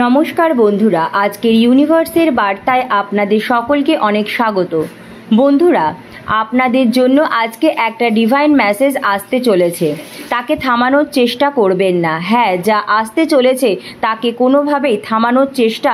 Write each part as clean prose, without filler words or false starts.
নমস্কার বন্ধুরা, আজকের ইউনিভার্সের বার্তায় আপনাদের সকলকে অনেক স্বাগত। বন্ধুরা, আপনাদের জন্য আজকে একটা ডিভাইন মেসেজ আসতে চলেছে। তাকে থামানোর চেষ্টা করবেন না। হ্যাঁ, যা আসতে চলেছে তাকে কোনোভাবেই থামানোর চেষ্টা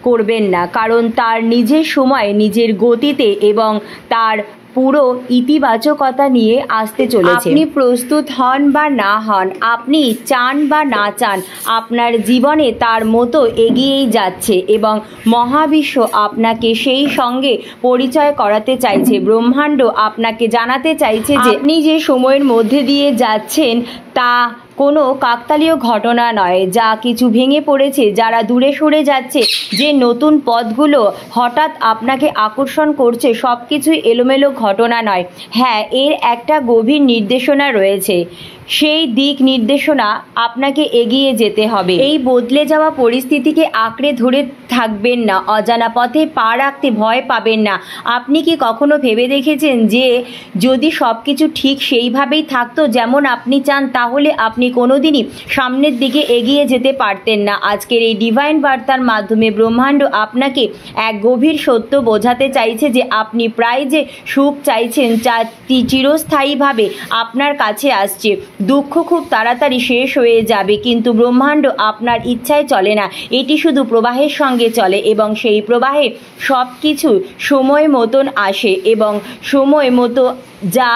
করবেন না, কারণ তার নিজের সময়, নিজের গতিতে এবং তার পুরো ইতিবাচকতা নিয়ে আসতে চলেছে। আপনি প্রস্তুত হন বা না হন, আপনি চান বা না চান, আপনার জীবনে তার মতো এগিয়েই যাচ্ছে এবং মহাবিশ্ব আপনাকে সেই সঙ্গে পরিচয় করাতে চাইছে। ব্রহ্মাণ্ড আপনাকে জানাতে চাইছে যে আপনি যে সময়ের মধ্যে দিয়ে যাচ্ছেন তা কোনো কাকতালীয় ঘটনা নয়। যা কিছু ভেঙে পড়েছে, যারা দূরে সরে যাচ্ছে, যে নতুন পথগুলো হঠাৎ আপনাকে আকর্ষণ করছে, সব কিছুই এলোমেলো ঘটনা নয়। হ্যাঁ, এর একটা গভীর নির্দেশনা রয়েছে। সেই দিক নির্দেশনা আপনাকে এগিয়ে যেতে হবে। এই বদলে যাওয়া পরিস্থিতিকে আঁকড়ে ধরে থাকবেন না, অজানা পথে পা রাখতে ভয় পাবেন না। আপনি কি কখনো ভেবে দেখেছেন যে যদি সব কিছু ঠিক সেইভাবেই থাকতো যেমন আপনি চান, তাহলে আপনি কোনোদিনই সামনের দিকে এগিয়ে যেতে পারতেন না? আজকের এই ডিভাইন বার্তার মাধ্যমে ব্রহ্মাণ্ড আপনাকে এক গভীর সত্য বোঝাতে চাইছে যে আপনি প্রায় যে সুখ চাইছেন তা চিরস্থায়ীভাবে আপনার কাছে আসছে। দুঃখ খুব তাড়াতাড়ি শেষ হয়ে যাবে, কিন্তু ব্রহ্মাণ্ড আপনার ইচ্ছায় চলে না, এটি শুধু প্রবাহের সঙ্গে চলে এবং সেই প্রবাহে সব কিছু সময় মতন আসে এবং সময় মতো যা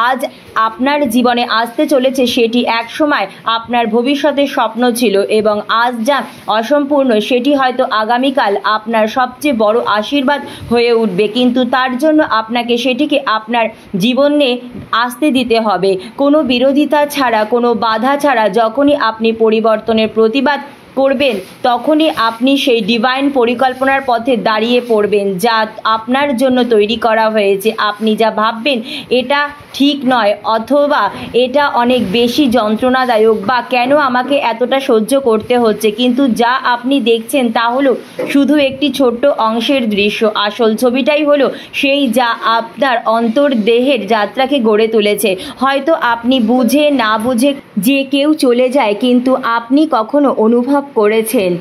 আজ আপনার জীবনে আসতে চলেছে সেটি একসময় আপনার ভবিষ্যতের স্বপ্ন ছিল এবং আজ যা অসম্পূর্ণ সেটি হয়তো আগামীকাল আপনার সবচেয়ে বড় আশীর্বাদ হয়ে উঠবে, কিন্তু তার জন্য আপনাকে সেটিকে আপনার জীবনে আসতে দিতে হবে, কোনো বিরোধিতা ছাড়া, কোনো বাধা ছাড়া। যখনই আপনি পরিবর্তনের প্রতিবাদ করবেন তখনই আপনি সেই ডিভাইন পরিকল্পনার পথে দাঁড়িয়ে পড়বেন যা আপনার জন্য তৈরি করা হয়েছে। আপনি যা ভাববেন এটা ঠিক নয়, অথবা এটা অনেক বেশি যন্ত্রণাদায়ক, বা কেন আমাকে এতটা সহ্য করতে হচ্ছে, কিন্তু যা আপনি দেখছেন তা হলো শুধু একটি ছোট্ট অংশের দৃশ্য। আসল ছবিটাই হলো সেই যা আপনার অন্তর্দেহের যাত্রাকে গড়ে তুলেছে। হয়তো আপনি বুঝে না বুঝে যে কেউ চলে যায়, কিন্তু আপনি কখনো অনুভব করেছেন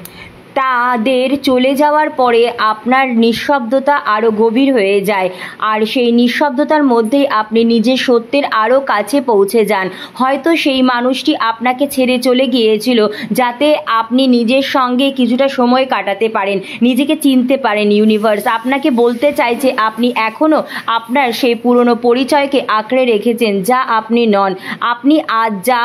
তাদের চলে যাওয়ার পরে আপনার নিঃশব্দতা আরও গভীর হয়ে যায়, আর সেই নিঃশব্দতার মধ্যেই আপনি নিজের সত্যের আরও কাছে পৌঁছে যান। হয়তো সেই মানুষটি আপনাকে ছেড়ে চলে গিয়েছিল যাতে আপনি নিজের সঙ্গে কিছুটা সময় কাটাতে পারেন, নিজেকে চিনতে পারেন। ইউনিভার্স আপনাকে বলতে চাইছে আপনি এখনও আপনার সেই পুরনো পরিচয়কে আঁকড়ে রেখেছেন যা আপনি নন। আপনি আজ যা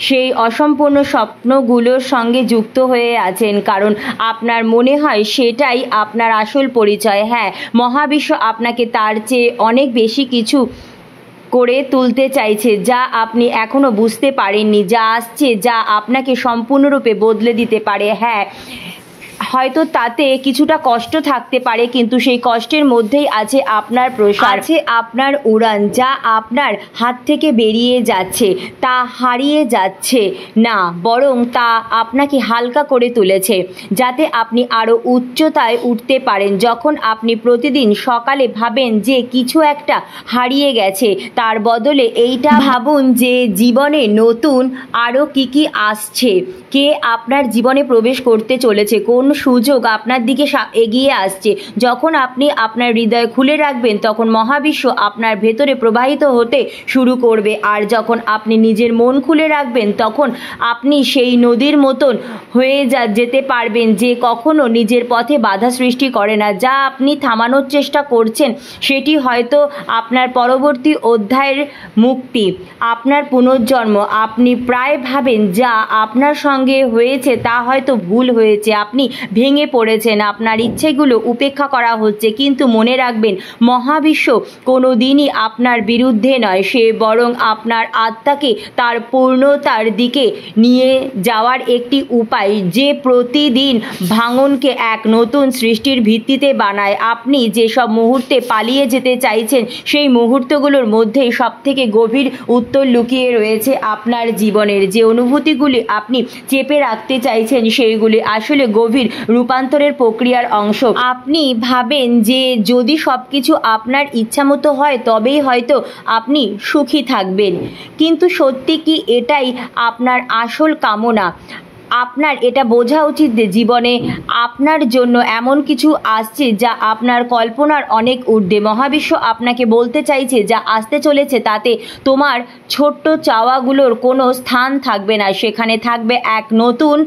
সেই অসম্পূর্ণ স্বপ্নগুলোর সঙ্গে যুক্ত হয়ে আছেন, কারণ আপনার মনে হয় সেটাই আপনার আসল পরিচয়। হ্যাঁ, মহাবিশ্ব আপনাকে তার চেয়ে অনেক বেশি কিছু করে তুলতে চাইছে যা আপনি এখনও বুঝতে পারেননি, যা আসছে যা আপনাকে সম্পূর্ণরূপে বদলে দিতে পারে। হ্যাঁ, হয়তো তাতে কিছুটা কষ্ট থাকতে পারে, কিন্তু সেই কষ্টের মধ্যেই আছে আপনার প্রসার, আছে আপনার উড়ান। যা আপনার হাত থেকে বেরিয়ে যাচ্ছে তা হারিয়ে যাচ্ছে না, বরং তা আপনাকে হালকা করে তুলেছে যাতে আপনি আরও উচ্চতায় উঠতে পারেন। যখন আপনি প্রতিদিন সকালে ভাবেন যে কিছু একটা হারিয়ে গেছে, তার বদলে এইটা ভাবুন যে জীবনে নতুন আরও কি আসছে, কে আপনার জীবনে প্রবেশ করতে চলেছে, কোন সুযোগ আপনার দিকে এগিয়ে আসছে। যখন আপনি আপনার হৃদয় খুলে রাখবেন তখন মহাবিশ্ব আপনার ভেতরে প্রবাহিত হতে শুরু করবে, আর যখন আপনি নিজের মন খুলে রাখবেন তখন আপনি সেই নদীর মতন হয়ে যেতে পারবেন যে কখনো নিজের পথে বাধা সৃষ্টি করে না। যা আপনি থামানোর চেষ্টা করছেন সেটি হয়তো আপনার পরবর্তী অধ্যায়ের মুক্তি, আপনার পুনর্জন্ম। আপনি প্রায় ভাবেন যা আপনার সঙ্গে হয়েছে তা হয়তো ভুল হয়েছে, আপনি ভেঙে পড়েছেন, আপনার ইচ্ছেগুলো উপেক্ষা করা হচ্ছে, কিন্তু মনে রাখবেন মহাবিশ্ব কোনো দিনই আপনার বিরুদ্ধে নয়, সে বরং আপনার আত্মাকে তার পূর্ণতার দিকে নিয়ে যাওয়ার একটি উপায়, যে প্রতিদিন ভাঙনকে এক নতুন সৃষ্টির ভিত্তিতে বানায়। আপনি যেসব মুহূর্তে পালিয়ে যেতে চাইছেন সেই মুহূর্তগুলোর মধ্যেই সবথেকে গভীর উত্তর লুকিয়ে রয়েছে আপনার জীবনের। যে অনুভূতিগুলি আপনি চেপে রাখতে চাইছেন সেইগুলি আসলে গভীর রূপান্তরের প্রক্রিয়ার অংশ। আপনি ভাবেন যে যদি সবকিছু আপনার ইচ্ছামতো হয় তবেই হয়তো আপনি সুখী থাকবেন, কিন্তু সত্যি কি এটাই আপনার আসল কামনা? আপনার এটা বোঝা উচিত যে জীবনে আপনার জন্য এমন কিছু আসছে যা আপনার কল্পনার অনেক ঊর্ধ্বে। মহাবিশ্ব আপনাকে বলতে চাইছে যা আসতে চলেছে তাতে তোমার ছোট্ট চাওয়াগুলোর কোনো স্থান থাকবে না, সেখানে থাকবে এক নতুন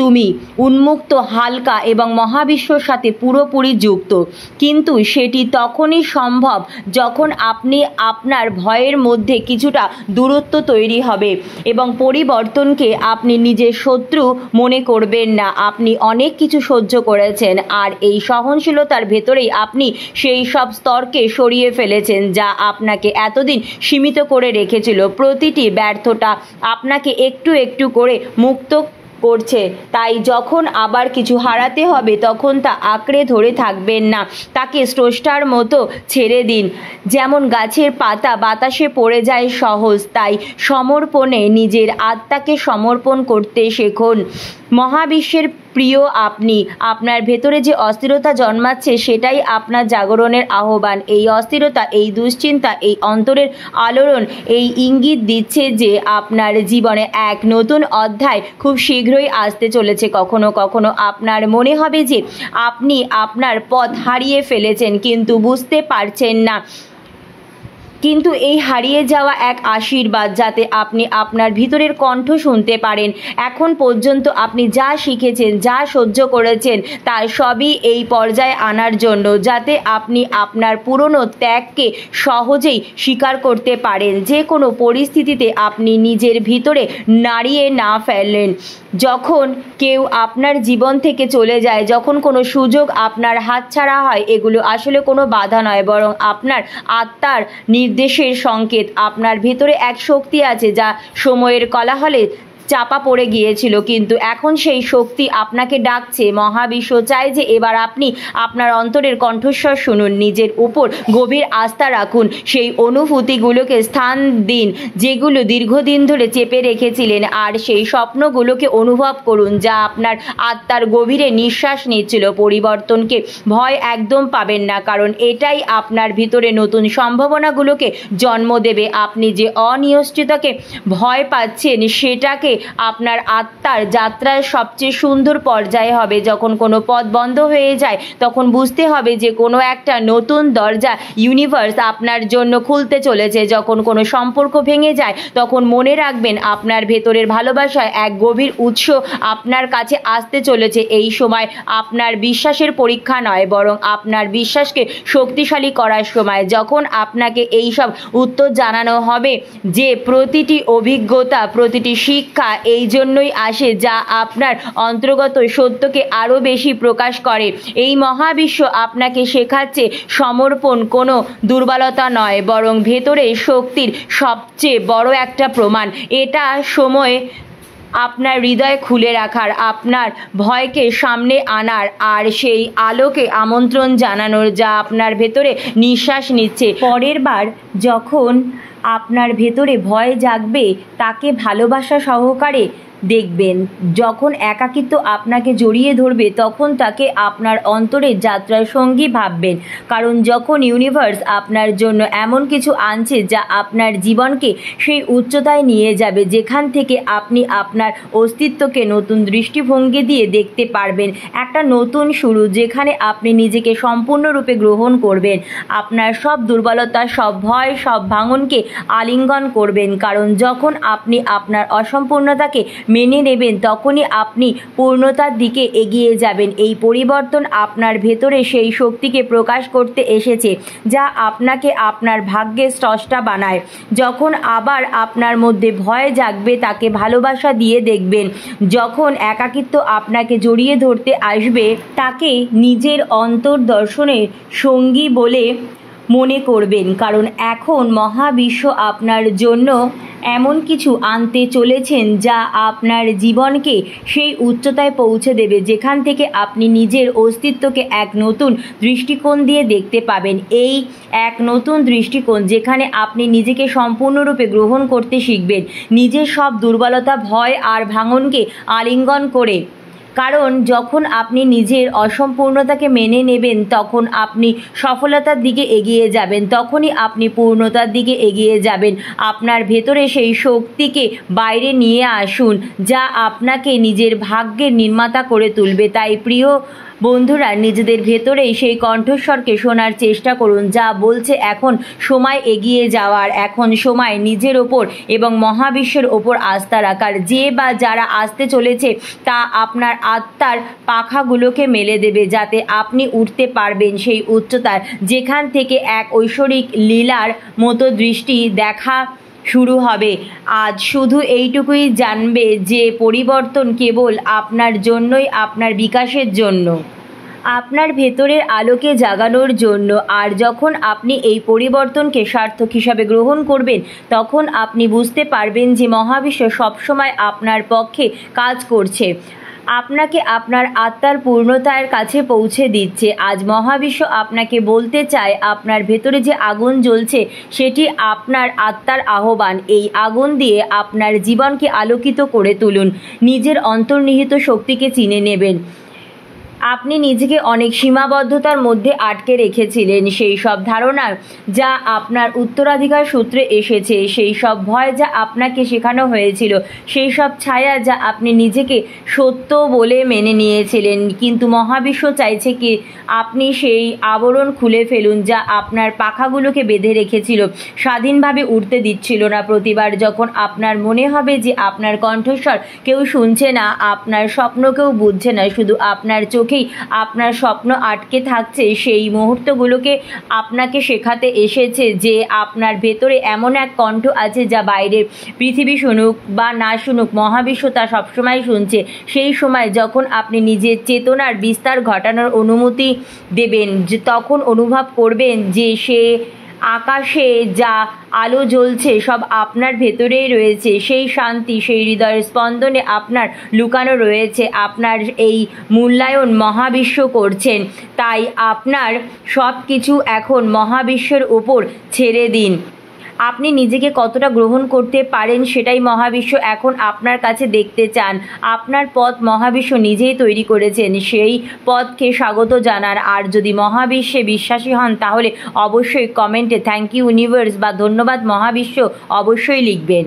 তুমি, উন্মুক্ত, হালকা এবং মহাবিশ্বর সাথে পুরোপুরি যুক্ত। কিন্তু সেটি তখনই সম্ভব যখন আপনি আপনার ভয়ের মধ্যে কিছুটা দূরত্ব তৈরি হবে এবং পরিবর্তনকে আপনি নিজের শত্রু মনে করবেন না। আপনি অনেক কিছু সহ্য করেছেন আর এই সহনশীলতার ভেতরেই আপনি সেই সব স্তরকে সরিয়ে ফেলেছেন যা আপনাকে এতদিন সীমিত করে রেখেছিল। প্রতিটি ব্যর্থতা আপনাকে একটু একটু করে মুক্ত করছে, তাই যখন আবার কিছু হারাতে হবে তখন তা আঁকড়ে ধরে থাকবেন না, তাকে স্রষ্টার মতো ছেড়ে দিন। যেমন গাছের পাতা বাতাসে পড়ে যায় সহজ, তাই সমর্পণে নিজের আত্মাকে সমর্পণ করতে শেখুন। মহাবিশ্বের প্রিয় আপনি, আপনার ভেতরে যে অস্থিরতা জন্মাচ্ছে সেটাই আপনার জাগরণের আহ্বান। এই অস্থিরতা, এই দুশ্চিন্তা, এই অন্তরের আলোড়ন এই ইঙ্গিত দিচ্ছে যে আপনার জীবনে এক নতুন অধ্যায় খুব শীঘ্রই আসতে চলেছে। কখনো কখনো আপনার মনে হবে যে আপনি আপনার পথ হারিয়ে ফেলেছেন কিন্তু বুঝতে পারছেন না, কিন্তু এই হারিয়ে যাওয়া এক আশীর্বাদ যাতে আপনি আপনার ভিতরের কণ্ঠ শুনতে পারেন। এখন পর্যন্ত আপনি যা শিখেছেন, যা সহ্য করেছেন, তার সবই এই পর্যায়ে আনার জন্য, যাতে আপনি আপনার পুরনো ত্যাগকে সহজেই স্বীকার করতে পারেন। যে কোনো পরিস্থিতিতে আপনি নিজের ভিতরে নাড়িয়ে না ফেলেন। যখন কেউ আপনার জীবন থেকে চলে যায়, যখন কোনো সুযোগ আপনার হাতছাড়া হয়, এগুলো আসলে কোনো বাধা নয়, বরং আপনার আত্মার নির্দেশের সংকেত। আপনার ভিতরে এক শক্তি আছে যা সময়ের কোলাহলে চাপা পড়ে গিয়েছিল, কিন্তু এখন সেই শক্তি আপনাকে ডাকছে। মহাবিশ্ব চায় যে এবার আপনি আপনার অন্তরের কণ্ঠস্বর শুনুন, নিজের উপর গভীর আস্থা রাখুন, সেই অনুভূতিগুলোকে স্থান দিন যেগুলো দীর্ঘদিন ধরে চেপে রেখেছিলেন, আর সেই স্বপ্নগুলোকে অনুভব করুন যা আপনার আত্মার গভীরে নিঃশ্বাস নিচ্ছিল। পরিবর্তনকে ভয় একদম পাবেন না, কারণ এটাই আপনার ভিতরে নতুন সম্ভাবনাগুলোকে জন্ম দেবে। আপনি যে অনিশ্চয়তাকে ভয় পাচ্ছেন সেটাকে আপনার আত্মার যাত্রার সবচেয়ে সুন্দর পর্যায়ে হবে। যখন কোনো পথ বন্ধ হয়ে যায় তখন বুঝতে হবে যে কোনো একটা নতুন দরজা ইউনিভার্স আপনার জন্য খুলতে চলেছে। যখন কোনো সম্পর্ক ভেঙে যায় তখন মনে রাখবেন আপনার ভেতরের ভালোবাসায় এক গভীর উৎস আপনার কাছে আসতে চলেছে। এই সময় আপনার বিশ্বাসের পরীক্ষা নয়, বরং আপনার বিশ্বাসকে শক্তিশালী করার সময়, যখন আপনাকে এই সব উত্তর জানানো হবে যে প্রতিটি অভিজ্ঞতা, প্রতিটি শিক্ষা এই জন্যই আসে যা আপনার অন্তর্গত সত্যকে আরও বেশি প্রকাশ করে। এই মহাবিশ্ব আপনাকে শেখাচ্ছে সমর্পণ কোনো দুর্বলতা নয়, বরং ভেতরে শক্তির সবচেয়ে বড় একটা প্রমাণ। এটা সময় আপনার হৃদয় খুলে রাখার, আপনার ভয়কে সামনে আনার আর সেই আলোকে আমন্ত্রণ জানানোর যা আপনার ভেতরে নিঃশ্বাস নিচ্ছে। পরের বার যখন আপনার ভেতরে ভয় জাগবে তাকে ভালোবাসা সহকারে দেখবেন। যখন একাকিত্ব আপনাকে জড়িয়ে ধরবে তখন তাকে আপনার অন্তরের যাত্রার সঙ্গী ভাববেন, কারণ যখন ইউনিভার্স আপনার জন্য এমন কিছু আনছে যা আপনার জীবনকে সেই উচ্চতায় নিয়ে যাবে যেখান থেকে আপনি আপনার অস্তিত্বকে নতুন দৃষ্টিভঙ্গি দিয়ে দেখতে পারবেন। একটা নতুন শুরু যেখানে আপনি নিজেকে সম্পূর্ণরূপে গ্রহণ করবেন, আপনার সব দুর্বলতা, সব ভয়, সব ভাঙনকে আলিঙ্গন করবেন, কারণ যখন আপনি আপনার অসম্পূর্ণতাকে মেনে নেবেন তখনই আপনি পূর্ণতার দিকে এগিয়ে যাবেন। এই পরিবর্তন আপনার ভেতরে সেই শক্তিকে প্রকাশ করতে এসেছে যা আপনাকে আপনার ভাগ্যের স্রষ্টা বানায়। যখন আবার আপনার মধ্যে ভয় জাগবে তাকে ভালোবাসা দিয়ে দেখবেন। যখন একাকিত্ব আপনাকে জড়িয়ে ধরতে আসবে তাকে নিজের অন্তর্দর্শনের সঙ্গী বলে মনে করবেন, কারণ এখন মহাবিশ্ব আপনার জন্য এমন কিছু আনতে চলেছেন যা আপনার জীবনকে সেই উচ্চতায় পৌঁছে দেবে যেখান থেকে আপনি নিজের অস্তিত্বকে এক নতুন দৃষ্টিকোণ দিয়ে দেখতে পাবেন। এই এক নতুন দৃষ্টিকোণ যেখানে আপনি নিজেকে সম্পূর্ণরূপে গ্রহণ করতে শিখবেন, নিজের সব দুর্বলতা, ভয় আর ভাঙনকে আলিঙ্গন করে কারণ যখন আপনি নিজের অসম্পূর্ণতাকে মেনে নেবেন তখন আপনি সফলতার দিকে এগিয়ে যাবেন, তখনই আপনি পূর্ণতার দিকে এগিয়ে যাবেন। আপনার ভেতরে সেই শক্তিকে বাইরে নিয়ে আসুন যা আপনাকে নিজের ভাগ্যের নির্মাতা করে তুলবে। তাই প্রিয় বন্ধুরা, নিজেদের ভেতরেই সেই কণ্ঠস্বরকে শোনার চেষ্টা করুন যা বলছে এখন সময় এগিয়ে যাওয়ার, এখন সময় নিজের ওপর এবং মহাবিশ্বের ওপর আস্থা রাখার। যে বা যারা আসতে চলেছে তা আপনার আত্মার পাখাগুলোকে মেলে দেবে যাতে আপনি উঠতে পারবেন সেই উচ্চতার যেখান থেকে এক ঐশ্বরিক লীলার মতো দৃষ্টি দেখা শুরু হবে। আজ শুধু এইটুকুই জানবে যে পরিবর্তন কেবল আপনার জন্যই, আপনার বিকাশের জন্য, আপনার ভেতরের আলোকে জাগানোর জন্য। আর যখন আপনি এই পরিবর্তনকে সার্থক হিসাবে গ্রহণ করবেন তখন আপনি বুঝতে পারবেন যে মহাবিশ্ব সবসময় আপনার পক্ষে কাজ করছে, আপনাকে আপনার আত্মার পূর্ণতার কাছে পৌঁছে দিচ্ছে। আজ মহাবিশ্ব আপনাকে বলতে চায় আপনার ভেতরে যে আগুন জ্বলছে সেটি আপনার আত্মার আহ্বান। এই আগুন দিয়ে আপনার জীবনকে আলোকিত করে তুলুন, নিজের অন্তর্নিহিত শক্তিকে চিনে নেবেন। আপনি নিজেকে অনেক সীমাবদ্ধতার মধ্যে আটকে রেখেছিলেন, সেই সব ধারণা যা আপনার উত্তরাধিকার সূত্রে এসেছে, সেই সব ভয় যা আপনাকে শেখানো হয়েছিল, সেই সব ছায়া যা আপনি নিজেকে সত্য বলে মেনে নিয়েছিলেন। কিন্তু মহাবিশ্ব চাইছে কি আপনি সেই আবরণ খুলে ফেলুন যা আপনার পাখাগুলোকে বেঁধে রেখেছিল, স্বাধীনভাবে উঠতে দিচ্ছিল না। প্রতিবার যখন আপনার মনে হবে যে আপনার কণ্ঠস্বর কেউ শুনছে না, আপনার স্বপ্ন কেউ বুঝছে না, শুধু আপনার চোখেই আপনার স্বপ্ন আটকে থাকছে, সেই মুহূর্তগুলোকে আপনাকে শেখাতে এসেছে যে আপনার ভেতরে এমন এক কণ্ঠ আছে যা বাইরের পৃথিবী শুনুক বা না শুনুক মহাবিশ্ব তা সবসময় শুনছে। সেই সময় যখন আপনি নিজের চেতনার বিস্তার ঘটানোর অনুমতি দেবেন তখন অনুভব করবেন যে সে আকাশে যা আলো জ্বলছে সব আপনার ভেতরেই রয়েছে। সেই শান্তি, সেই হৃদয়ের স্পন্দনে আপনার লুকানো রয়েছে। আপনার এই মূল্যায়ন মহাবিশ্ব করছেন, তাই আপনার সব কিছু এখন মহাবিশ্বের উপর ছেড়ে দিন। আপনি নিজেকে কতটা গ্রহণ করতে পারেন সেটাই মহাবিশ্ব এখন আপনার কাছে দেখতে চান। আপনার পথ মহাবিশ্ব নিজেই তৈরি করেছেন, সেই পথকে স্বাগত জানান। আর যদি মহাবিশ্বে বিশ্বাসী হন তাহলে অবশ্যই কমেন্টে থ্যাংক ইউ ইউনিভার্স বা ধন্যবাদ মহাবিশ্ব অবশ্যই লিখবেন।